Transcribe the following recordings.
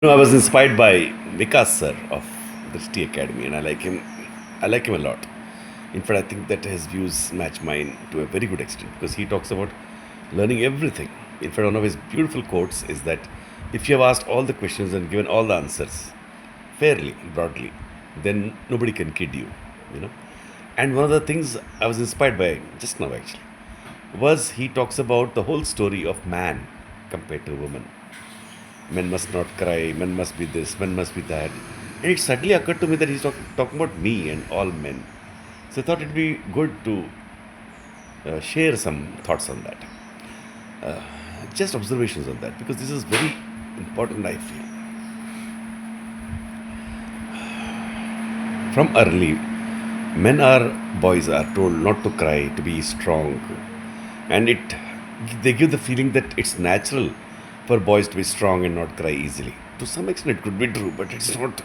I was inspired by Vikas sir of Drishti Academy, and I like him. I like him a lot. In fact, I think that his views match mine to a very good extent because he talks about learning everything. In fact, one of his beautiful quotes is that if you have asked all the questions and given all the answers fairly, broadly, then nobody can kid you. You know. And one of the things I was inspired by just now actually was he talks about the whole story of man compared to woman. Men must not cry, men must be this, men must be that. And it suddenly occurred to me that he's talking about me and all men. So I thought it'd be good to share some thoughts on that. Just observations on that, because this is very important, I feel. From early, boys are told not to cry, to be strong. And they give the feeling that it's natural for boys to be strong and not cry easily. To some extent, it could be true, but it's not.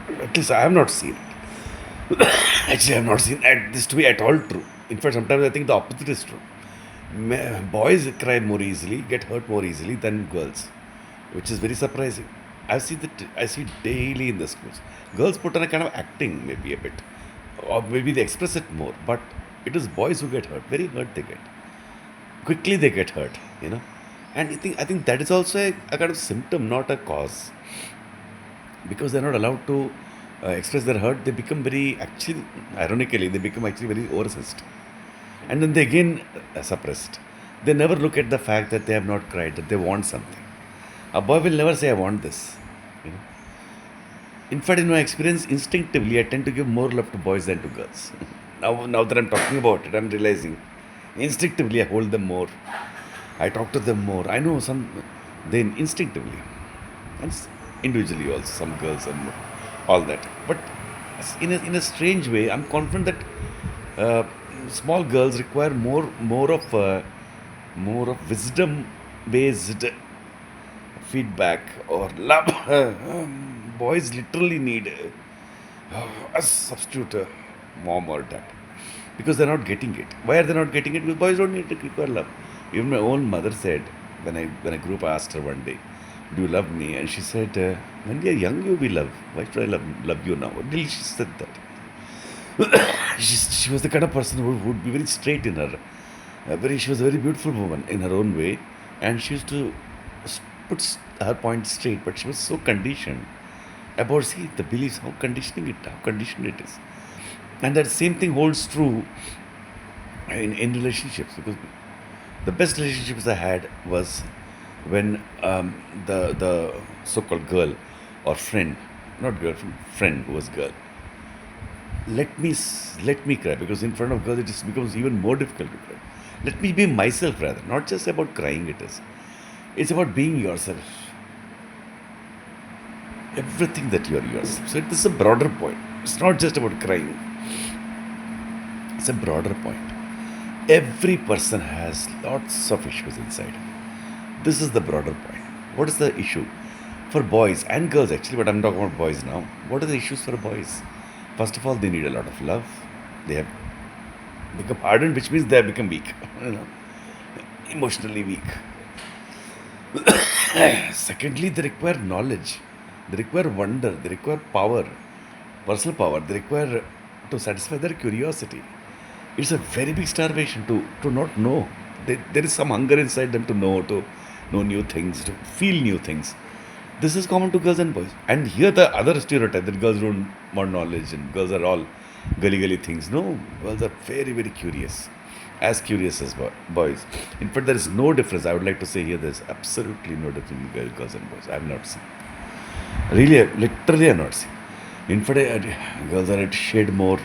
At least I have not seen it. Actually, I have not seen this to be at all true. In fact, sometimes I think the opposite is true. Boys cry more easily, get hurt more easily than girls, which is very surprising. I see it daily in the schools. Girls put on a kind of acting, maybe a bit, or maybe they express it more. But it is boys who get hurt. Very hurt they get. Quickly they get hurt. And I think that is also a kind of symptom, not a cause, because they're not allowed to express their hurt. They become very, actually, ironically, they become actually very oversensed, and then they again suppressed. They never look at the fact that they have not cried, that they want something. A boy will never say, "I want this." You know. In fact, in my experience, instinctively, I tend to give more love to boys than to girls. Now that I'm talking about it, I'm realizing instinctively I hold them more. I talk to them more. I know some, then instinctively, and individually also, some girls and all that. But in a strange way, I'm confident that uh, small girls require more of wisdom based feedback or love. Boys literally need a substitute, mom or dad, because they're not getting it. Why are they not getting it? Because boys don't need to require love. Even my own mother said, when I grew up, I asked her one day, "Do you love me?" And she said, "When we are young, you will love. Why should I love you now?" Really, she said that. She was the kind of person who would be very straight in her. She was a very beautiful woman in her own way, and she used to put her point straight. But she was so conditioned about, see, the beliefs, how conditioned it is. And that same thing holds true in relationships, because the best relationships I had was when the so-called girl or friend, not girlfriend, friend who was girl, let me cry, because in front of girls it just becomes even more difficult to cry. Let me be myself, rather, not just about crying. It's about being yourself, everything that you are yourself. So this is a broader point. It's not just about crying. It's a broader point. Every person has lots of issues inside. This is the broader point. What is the issue for boys and girls, actually? But I'm talking about boys now. What are the issues for boys? First of all, they need a lot of love. They have become hardened, which means they have become weak, you know, emotionally weak. Secondly, they require knowledge, they require wonder, they require power, personal power, they require to satisfy their curiosity. It's a very big starvation to not know. There is some hunger inside them to know new things, to feel new things. This is common to girls and boys. And here the other stereotype that girls don't want knowledge and girls are all gully gully things. No, girls are very, very curious as boys. In fact, there is no difference. I would like to say here there's absolutely no difference in girls and boys. I have not seen. Really, literally, I have not seen. In fact, girls are a shade more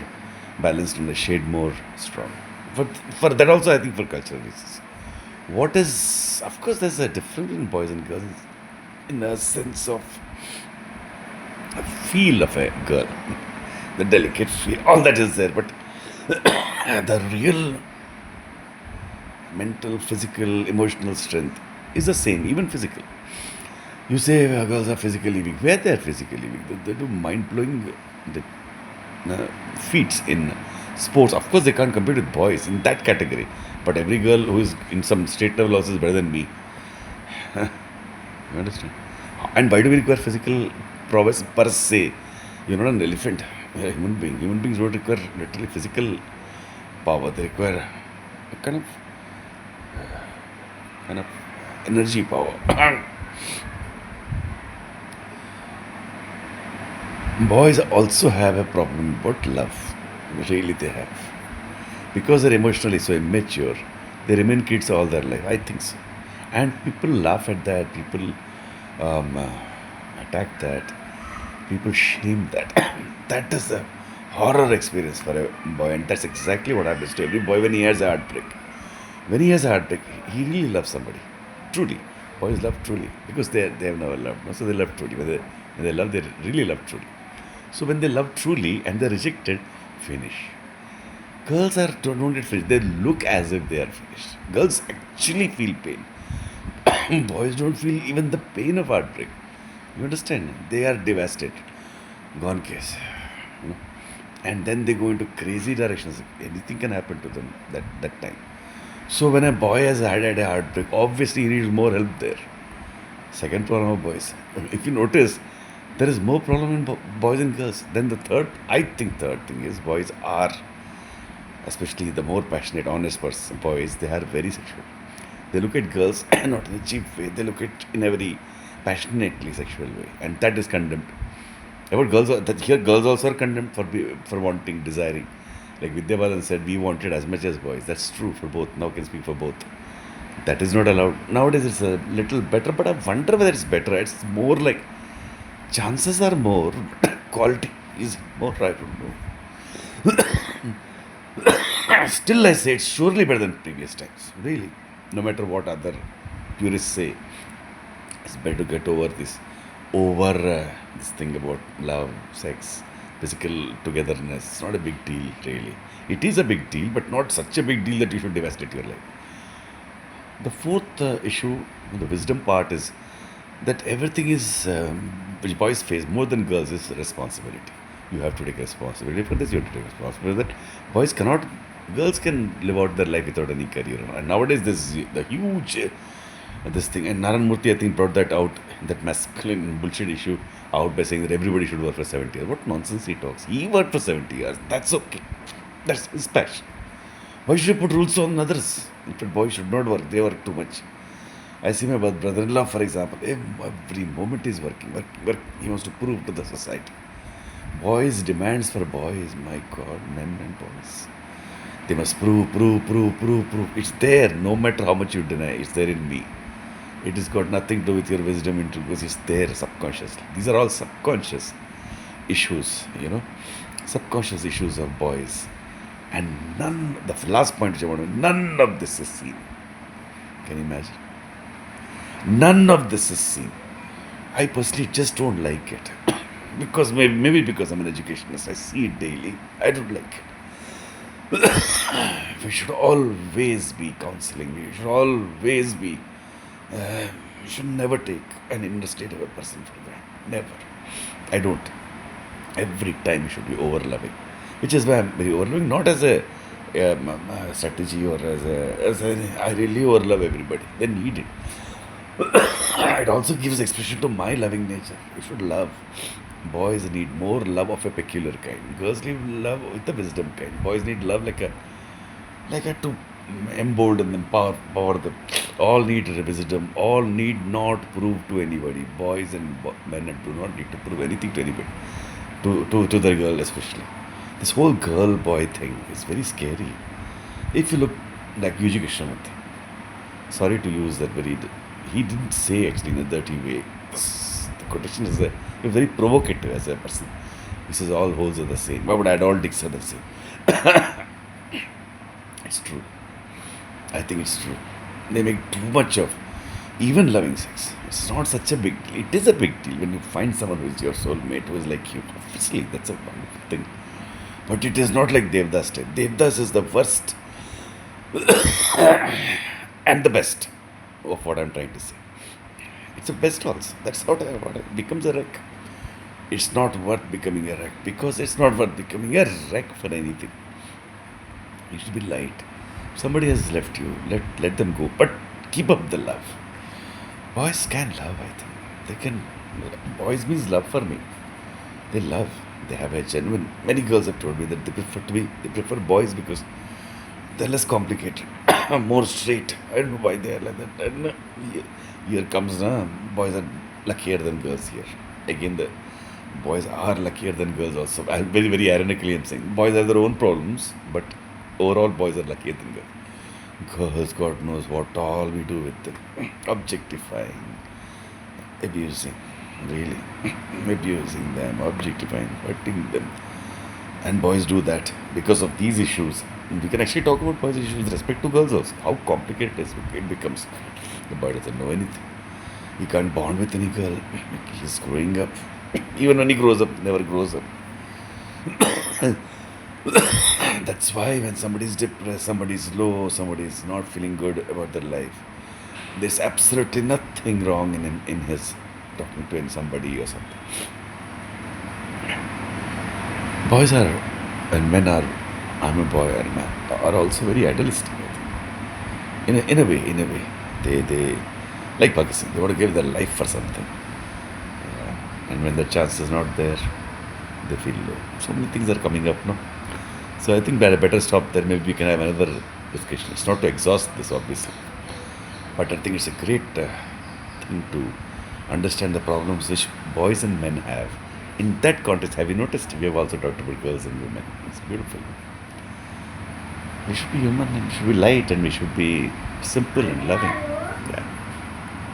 balanced and a shade more strong. For that also, I think for cultural reasons. What is, of course, there's a difference in boys and girls in a sense of a feel of a girl, the delicate feel, all that is there. But the real mental, physical, emotional strength is the same, even physical. You say girls are physically weak. Where they are physically weak? They do mind blowing feats in sports. Of course, they can't compete with boys in that category. But every girl who is in some state level also is better than me. You understand? And why do we require physical prowess per se? You're not an elephant, you're a human being. Human beings don't require literally physical power, they require a kind of energy power. Boys also have a problem about love. Really, they have. Because they're emotionally so immature, they remain kids all their life. I think so. And people laugh at that, people um, uh, attack that, people shame that. That is a horror experience for a boy, and that's exactly what happens to every boy when he has a heartbreak. When he has a heartbreak, he really loves somebody. Truly. Boys love truly because they have never loved. No? So they love truly. When they love, they really love truly. So when they love truly and they're rejected, finish. Girls are don't get finished. They look as if they are finished. Girls actually feel pain. Boys don't feel even the pain of heartbreak. You understand? They are devastated. Gone case. You know? And then they go into crazy directions. Anything can happen to them that time. So when a boy has had a heartbreak, obviously he needs more help there. Second problem of boys. If you notice, there is more problem in boys and girls. Then the third, I think third thing is boys are, especially the more passionate, honest boys, they are very sexual. They look at girls not in a cheap way. They look at in a very passionately sexual way, and that is condemned. About girls, that here girls also are condemned for wanting, desiring. Like Vidya Balan said, we wanted as much as boys. That's true for both. Now can speak for both. That is not allowed. Nowadays it's a little better, but I wonder whether it's better. It's more like chances are more, but quality is more. I don't know. Still, I say it's surely better than previous times. Really, no matter what other purists say, it's better to get over this thing about love, sex, physical togetherness. It's not a big deal, really. It is a big deal, but not such a big deal that you should devastate your life. The fourth issue, the wisdom part, is that everything is, which boys face more than girls, is responsibility. You have to take responsibility for this, you have to take responsibility for that. Boys cannot, girls can live out their life without any career. And nowadays, this is the huge, this thing. And Naran Murthy, I think, brought that out, that masculine bullshit issue out by saying that everybody should work for 70 years. What nonsense he talks. He worked for 70 years. That's okay. That's his passion. Why should you put rules on others? In fact, boys should not work. They work too much. I see my brother-in-law, for example, every moment he's working. He wants to prove to the society. Boys' demands for boys, my God, men and boys. They must prove. It's there, no matter how much you deny, it's there in me. It has got nothing to do with your wisdom into because it's there subconsciously. These are all subconscious issues, subconscious issues of boys. And the last point which I want to, none of this is seen. Can you imagine? None of this is seen. I personally just don't like it. Because maybe because I'm an educationist, I see it daily. I don't like it. We should always be counseling. We should always be. You should never take an inner state of a person for granted. Never. I don't. Every time you should be over loving. Which is why I'm very overloving, not as a strategy or I really overlove everybody. They need it. It also gives expression to my loving nature. You should love. Boys need more love of a peculiar kind. Girls need love with the wisdom kind. Boys need love like a to embolden them, power them. All need wisdom. All need not prove to anybody. Boys and men do not need to prove anything to anybody. To the girl especially. This whole girl boy thing is very scary. If you look like Yuji Krishnamurthy, sorry to use that very, he didn't say actually in a dirty way. The quotation is very provocative as a person. He says all holes are the same. Why would I add all dicks are the same? It's true. I think it's true. They make too much of even loving sex. It's not such a big deal. It is a big deal when you find someone who is your soulmate, who is like you. Obviously, that's a wonderful thing. But it is not like Devdas did. Devdas is the worst and the best of what I'm trying to say. It's the best also. That's what it becomes a wreck. It's not worth becoming a wreck because it's not worth becoming a wreck for anything. You should be light. Somebody has left you. Let them go. But keep up the love. Boys can love, I think. They can. Boys means love for me. They love. They have a genuine. Many girls have told me that they prefer boys because they're less complicated, more straight. I don't know why they are like that. I don't know. Here comes, boys are luckier than girls here. Again, the boys are luckier than girls also. Very, very ironically, I'm saying boys have their own problems, but overall, boys are luckier than girls. Girls, God knows what all we do with them. Objectifying, abusing, really. Abusing them, objectifying, hurting them. And boys do that because of these issues. We can actually talk about boys' issues with respect to girls also. How complicated it becomes. The boy doesn't know anything. He can't bond with any girl. He's growing up. Even when he grows up, never grows up. That's why when somebody's depressed, somebody's low, somebody's not feeling good about their life, there's absolutely nothing wrong in his talking to somebody or something. Boys are, and men are, I'm a boy or a man, are also very idealistic. I think. In a way, they like Pakistan. They want to give their life for something, and when the chance is not there, they feel low. So many things are coming up, no. So I think that I better stop there. Maybe we can have another discussion. It's not to exhaust this, obviously, but I think it's a great thing to understand the problems which boys and men have. In that context, have you noticed we have also talked about girls and women? It's beautiful. We should be human and we should be light and we should be simple and loving.